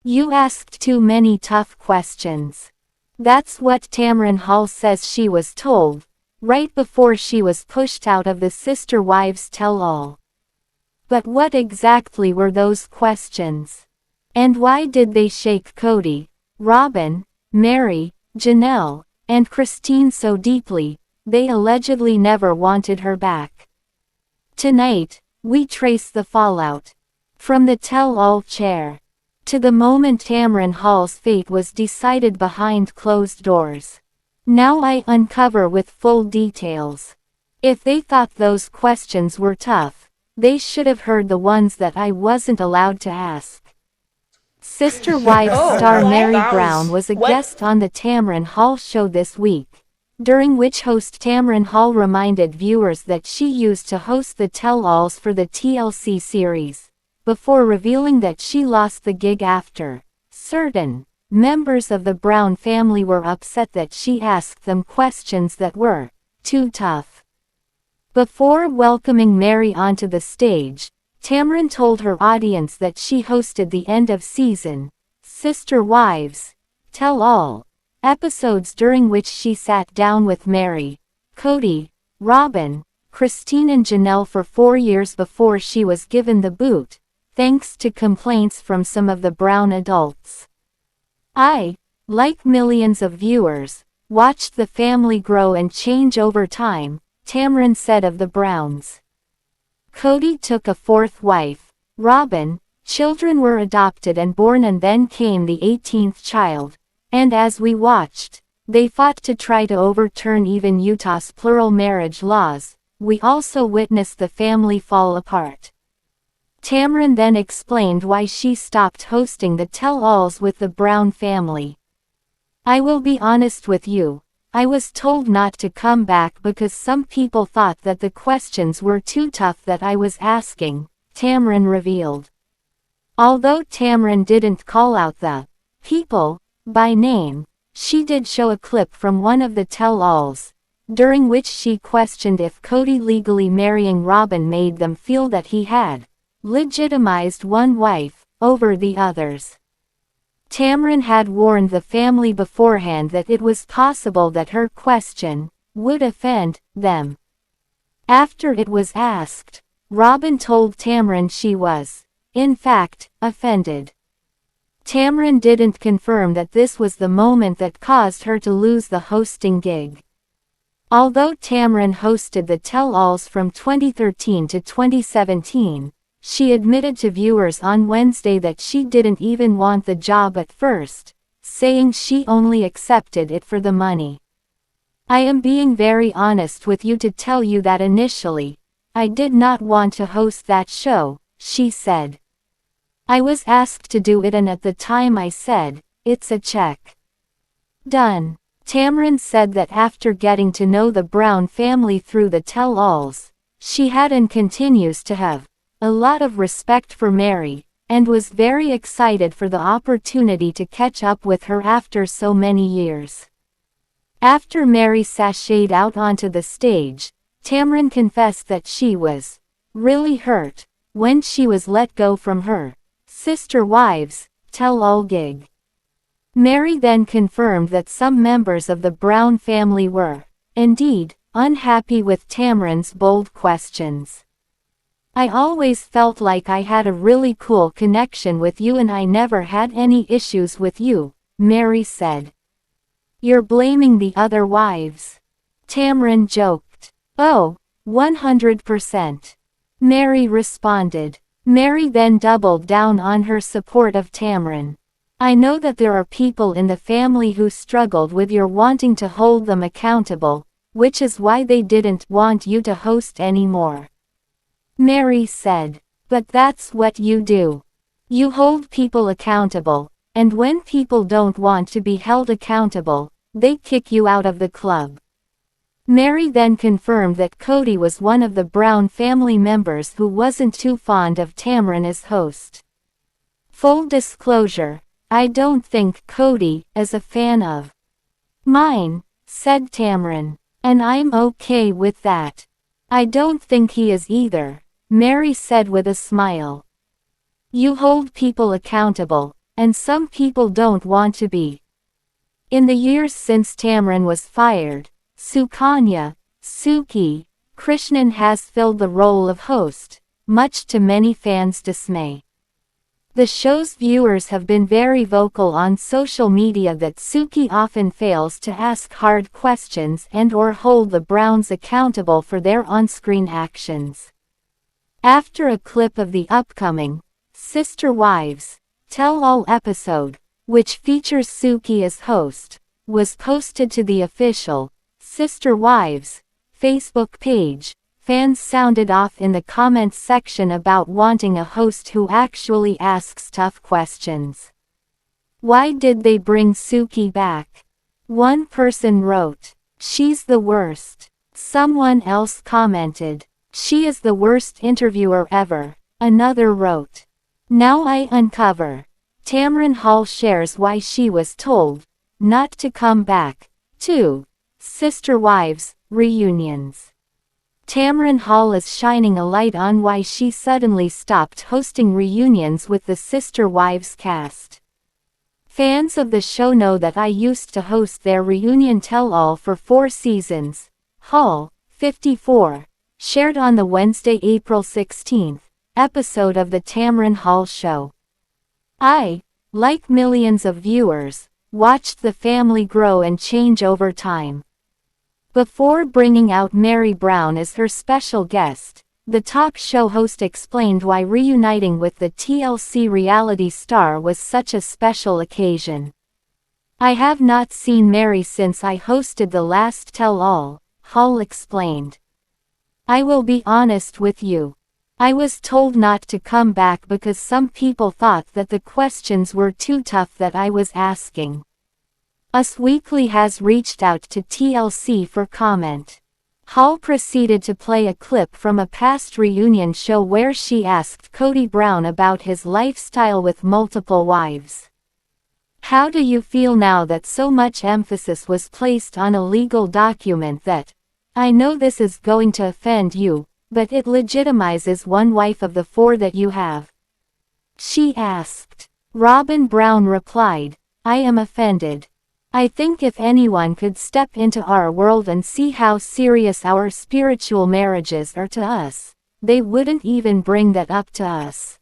You asked too many tough questions. That's what Tamron Hall says she was told, right before she was pushed out of the Sister Wives tell-all. But what exactly were those questions? And why did they shake Kody, Robyn, Meri, Janelle, and Christine so deeply? They allegedly never wanted her back. Tonight, we trace the fallout. From the tell-all chair to the moment Tamron Hall's fate was decided behind closed doors. Now I uncover with full details. If they thought those questions were tough, they should have heard the ones that I wasn't allowed to ask. Sister Wives star Meri Brown was a guest on the Tamron Hall show this week, during which host Tamron Hall reminded viewers that she used to host the tell-alls for the TLC series, before revealing that she lost the gig after certain members of the Brown family were upset that she asked them questions that were too tough. Before welcoming Meri onto the stage, Tamron told her audience that she hosted the end-of-season Sister Wives tell-all episodes during which she sat down with Meri, Kody, Robyn, Christine and Janelle for 4 years before she was given the boot, thanks to complaints from some of the Brown adults. I, like millions of viewers, watched the family grow and change over time, Tamron said of the Browns. Kody took a 4th wife, Robyn, children were adopted and born, and then came the 18th child, and as we watched, they fought to try to overturn even Utah's plural marriage laws. We also witnessed the family fall apart. Tamron then explained why she stopped hosting the tell-alls with the Brown family. I will be honest with you, I was told not to come back because some people thought that the questions were too tough that I was asking, Tamron revealed. Although Tamron didn't call out the people by name, she did show a clip from one of the tell-alls, during which she questioned if Kody legally marrying Robyn made them feel that he had legitimized one wife over the others. Tamron had warned the family beforehand that it was possible that her question would offend them. After it was asked, Robyn told Tamron she was, in fact, offended. Tamron didn't confirm that this was the moment that caused her to lose the hosting gig. Although Tamron hosted the tell-alls from 2013 to 2017, she admitted to viewers on Wednesday that she didn't even want the job at first, saying she only accepted it for the money. I am being very honest with you to tell you that initially, I did not want to host that show, she said. I was asked to do it and at the time I said, it's a check. Done. Tamron said that after getting to know the Brown family through the tell-alls, she had and continues to have a lot of respect for Meri, and was very excited for the opportunity to catch up with her after so many years. After Meri sashayed out onto the stage, Tamron confessed that she was really hurt when she was let go from her Sister Wives tell-all gig. Meri then confirmed that some members of the Brown family were, indeed, unhappy with Tamron's bold questions. I always felt like I had a really cool connection with you and I never had any issues with you, Meri said. You're blaming the other wives? Tamron joked. Oh, 100%. Meri responded. Meri then doubled down on her support of Tamron. I know that there are people in the family who struggled with your wanting to hold them accountable, which is why they didn't want you to host anymore. Meri said. But that's what you do. You hold people accountable, and when people don't want to be held accountable, they kick you out of the club. Meri then confirmed that Kody was one of the Brown family members who wasn't too fond of Tamron as host. Full disclosure, I don't think Kody is a fan of mine, said Tamron. And I'm okay with that. I don't think he is either, Meri said with a smile. You hold people accountable, and some people don't want to be. In the years since Tamron was fired, Sukanya, Suki, Krishnan has filled the role of host, much to many fans' dismay. The show's viewers have been very vocal on social media that Suki often fails to ask hard questions and/or hold the Browns accountable for their on-screen actions. After a clip of the upcoming Sister Wives Tell-All episode, which features Suki as host, was posted to the official Sister Wives Facebook page, fans sounded off in the comments section about wanting a host who actually asks tough questions. Why did they bring Suki back? One person wrote, "She's the worst." Someone else commented, "She is the worst interviewer ever." Another wrote, "Now I uncover." Tamron Hall shares why she was told not to come back to Sister Wives reunions. Tamron Hall is shining a light on why she suddenly stopped hosting reunions with the Sister Wives cast. Fans of the show know that I used to host their reunion tell-all for 4 seasons, Hall, 54, shared on the Wednesday, April 16 episode of the Tamron Hall Show. I, like millions of viewers, watched the family grow and change over time. Before bringing out Meri Brown as her special guest, the talk show host explained why reuniting with the TLC reality star was such a special occasion. "I have not seen Meri since I hosted the last tell-all," Hall explained. "I will be honest with you. I was told not to come back because some people thought that the questions were too tough that I was asking. Us Weekly has reached out to TLC for comment." Hall proceeded to play a clip from a past reunion show where she asked Kody Brown about his lifestyle with multiple wives. "How do you feel now that so much emphasis was placed on a legal document that, I know this is going to offend you, but it legitimizes one wife of the 4 that you have?" she asked. Robyn Brown replied, "I am offended. I think if anyone could step into our world and see how serious our spiritual marriages are to us, they wouldn't even bring that up to us."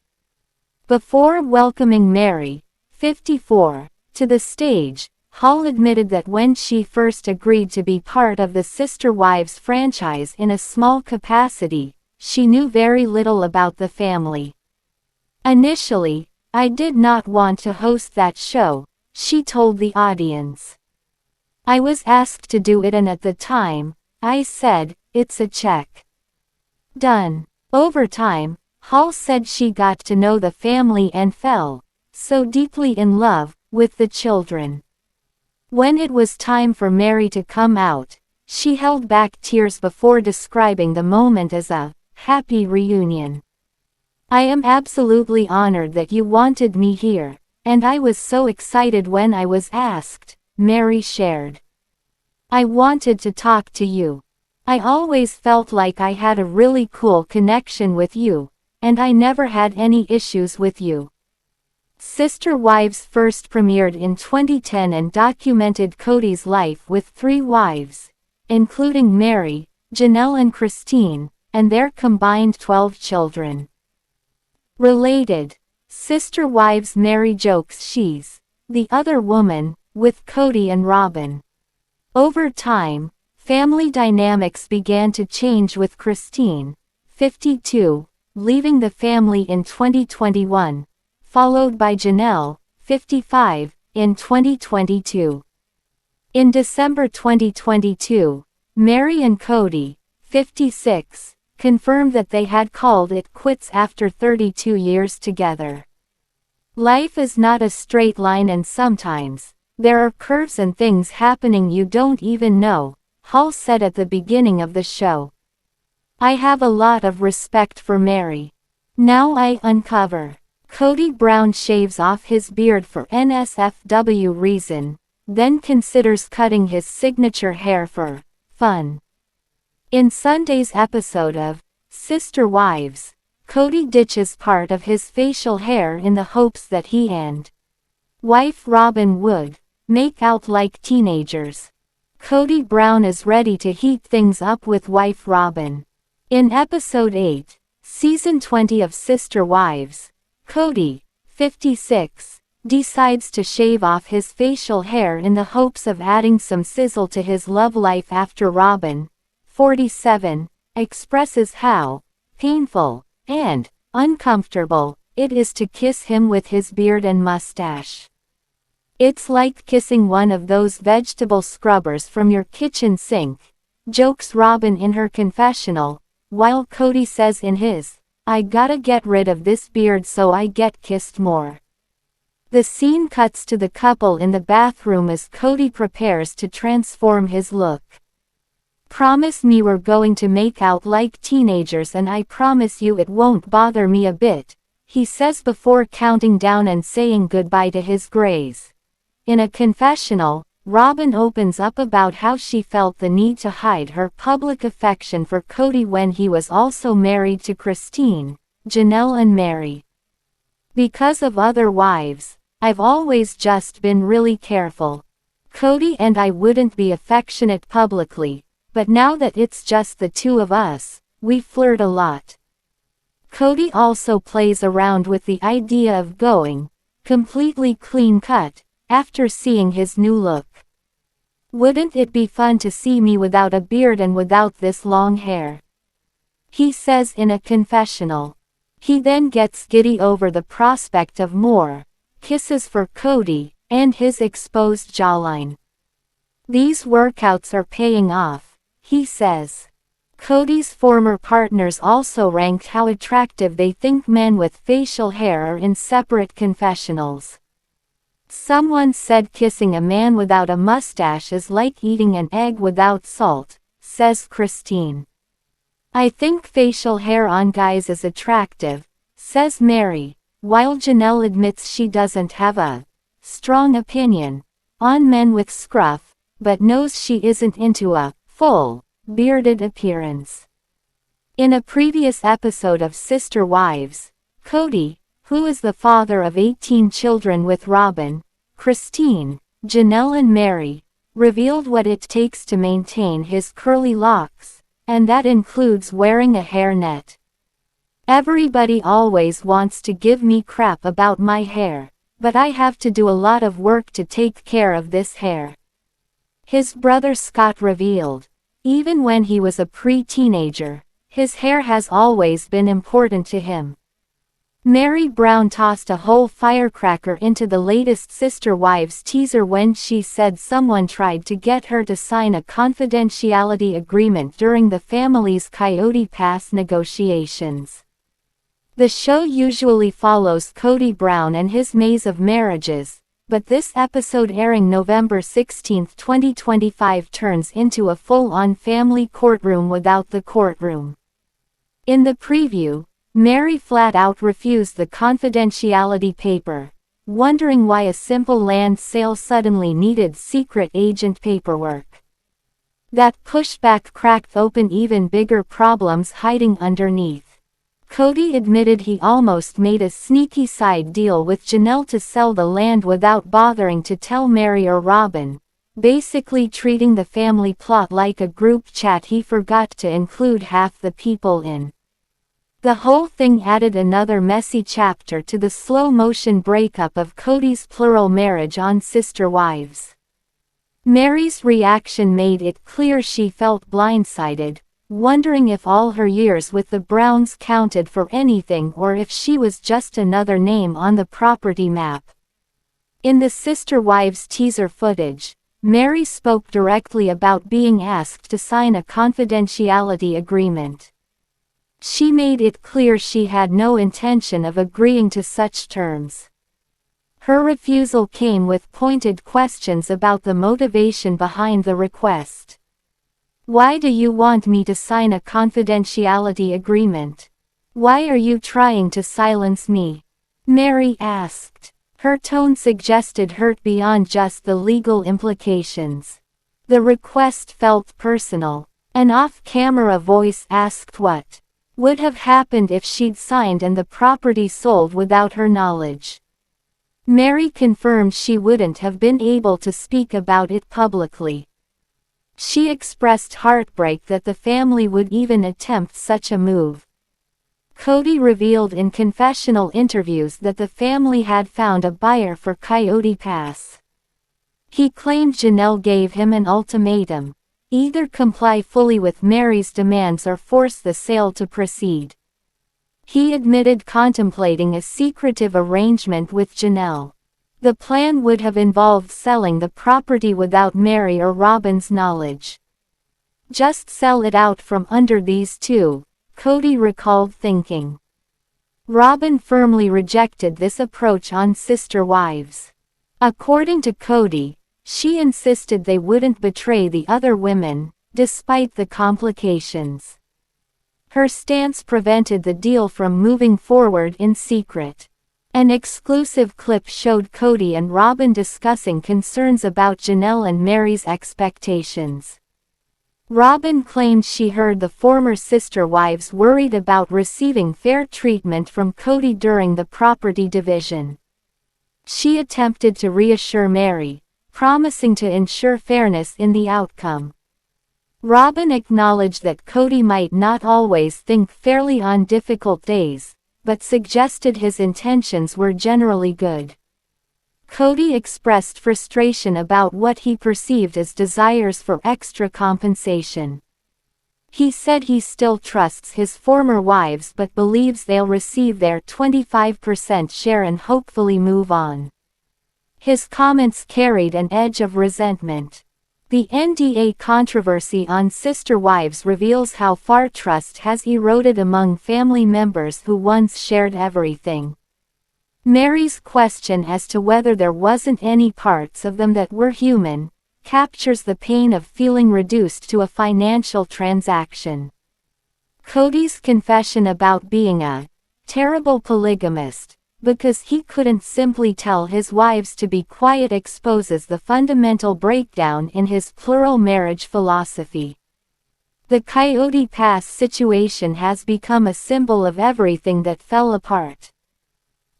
Before welcoming Meri, 54, to the stage, Hall admitted that when she first agreed to be part of the Sister Wives franchise in a small capacity, she knew very little about the family. "Initially, I did not want to host that show," she told the audience. "I was asked to do it and at the time, I said, it's a check. Done." Over time, Hall said she got to know the family and fell so deeply in love with the children. When it was time for Meri to come out, she held back tears before describing the moment as a happy reunion. "I am absolutely honored that you wanted me here, and I was so excited when I was asked," Meri shared. "I wanted to talk to you. I always felt like I had a really cool connection with you, and I never had any issues with you." Sister Wives first premiered in 2010 and documented Kody's life with 3 wives, including Meri, Janelle and Christine, and their combined 12 children. Related, Sister Wives Meri jokes she's the other woman, with Kody and Robyn. Over time, family dynamics began to change with Christine, 52, leaving the family in 2021, followed by Janelle, 55, in 2022. In December 2022, Meri and Kody, 56, confirmed that they had called it quits after 32 years together. "Life is not a straight line and sometimes, there are curves and things happening you don't even know," Hall said at the beginning of the show. "I have a lot of respect for Meri. Now I uncover." Kody Brown shaves off his beard for NSFW reason, then considers cutting his signature hair for fun. In Sunday's episode of Sister Wives, Kody ditches part of his facial hair in the hopes that he and Wife Robyn would make out like teenagers. Kody Brown is ready to heat things up with wife Robyn. In episode 8, season 20 of Sister Wives, Kody, 56, decides to shave off his facial hair in the hopes of adding some sizzle to his love life after Robyn, 47, expresses how painful and uncomfortable it is to kiss him with his beard and mustache. It's like kissing one of those vegetable scrubbers from your kitchen sink, jokes Robyn in her confessional, while Kody says in his, I gotta get rid of this beard so I get kissed more. The scene cuts to the couple in the bathroom as Kody prepares to transform his look. Promise me we're going to make out like teenagers and I promise you it won't bother me a bit, he says before counting down and saying goodbye to his grays. In a confessional, Robyn opens up about how she felt the need to hide her public affection for Kody when he was also married to Christine, Janelle and Meri. Because of other wives, I've always just been really careful. Kody and I wouldn't be affectionate publicly, but now that it's just the two of us, we flirt a lot. Kody also plays around with the idea of going completely clean cut after seeing his new look. Wouldn't it be fun to see me without a beard and without this long hair? He says in a confessional. He then gets giddy over the prospect of more kisses for Kody and his exposed jawline. These workouts are paying off, he says. Kody's former partners also ranked how attractive they think men with facial hair are in separate confessionals. Someone said kissing a man without a mustache is like eating an egg without salt, says Christine. I think facial hair on guys is attractive, says Meri, while Janelle admits she doesn't have a strong opinion on men with scruff, but knows she isn't into a full bearded appearance. In a previous episode of Sister Wives, Kody, who is the father of 18 children with Robyn, Christine, Janelle and Meri, revealed what it takes to maintain his curly locks, and that includes wearing a hairnet. Everybody always wants to give me crap about my hair, but I have to do a lot of work to take care of this hair. His brother Scott revealed. Even when he was a pre-teenager, his hair has always been important to him. Meri Brown tossed a whole firecracker into the latest Sister Wives teaser when she said someone tried to get her to sign a confidentiality agreement during the family's Coyote Pass negotiations. The show usually follows Kody Brown and his maze of marriages, but this episode airing November 16, 2025 turns into a full-on family courtroom without the courtroom. In the preview, Meri flat out refused the confidentiality paper, wondering why a simple land sale suddenly needed secret agent paperwork. That pushback cracked open even bigger problems hiding underneath. Kody admitted he almost made a sneaky side deal with Janelle to sell the land without bothering to tell Meri or Robyn, basically treating the family plot like a group chat he forgot to include half the people in. The whole thing added another messy chapter to the slow-motion breakup of Kody's plural marriage on Sister Wives. Meri's reaction made it clear she felt blindsided, wondering if all her years with the Browns counted for anything or if she was just another name on the property map. In the Sister Wives teaser footage, Meri spoke directly about being asked to sign a confidentiality agreement. She made it clear she had no intention of agreeing to such terms. Her refusal came with pointed questions about the motivation behind the request. Why do you want me to sign a confidentiality agreement? Why are you trying to silence me? Meri asked. Her tone suggested hurt beyond just the legal implications. The request felt personal. An off-camera voice asked what would have happened if she'd signed and the property sold without her knowledge. Meri confirmed she wouldn't have been able to speak about it publicly. She expressed heartbreak that the family would even attempt such a move. Kody revealed in confessional interviews that the family had found a buyer for Coyote Pass. He claimed Janelle gave him an ultimatum: either comply fully with Meri's demands or force the sale to proceed. He admitted contemplating a secretive arrangement with Janelle. The plan would have involved selling the property without Meri or Robyn's knowledge. Just sell it out from under these two, Kody recalled thinking. Robyn firmly rejected this approach on Sister Wives. According to Kody, she insisted they wouldn't betray the other women, despite the complications. Her stance prevented the deal from moving forward in secret. An exclusive clip showed Kody and Robyn discussing concerns about Janelle and Meri's expectations. Robyn claimed she heard the former sister wives worried about receiving fair treatment from Kody during the property division. She attempted to reassure Meri, promising to ensure fairness in the outcome. Robyn acknowledged that Kody might not always think fairly on difficult days, but suggested his intentions were generally good. Kody expressed frustration about what he perceived as desires for extra compensation. He said he still trusts his former wives but believes they'll receive their 25% share and hopefully move on. His comments carried an edge of resentment. The NDA controversy on Sister Wives reveals how far trust has eroded among family members who once shared everything. Meri's question as to whether there wasn't any parts of them that were human, captures the pain of feeling reduced to a financial transaction. Kody's confession about being a terrible polygamist, because he couldn't simply tell his wives to be quiet, exposes the fundamental breakdown in his plural marriage philosophy. The Coyote Pass situation has become a symbol of everything that fell apart.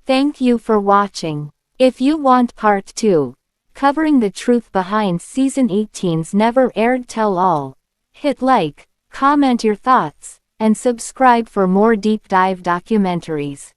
Thank you for watching. If you want part 2, covering the truth behind Season 18's Never Aired Tell-All, hit like, comment your thoughts, and subscribe for more deep dive documentaries.